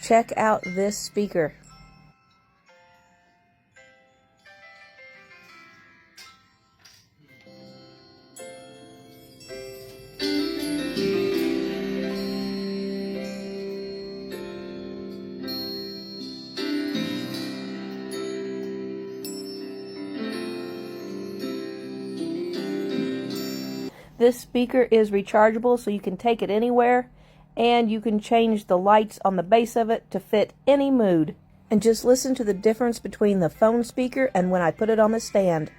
Check out this speaker. This speaker is rechargeable, so you can take it anywhere, and you can change the lights on the base of it to fit any mood. And just listen to the difference between the phone speaker and when I put it on the stand.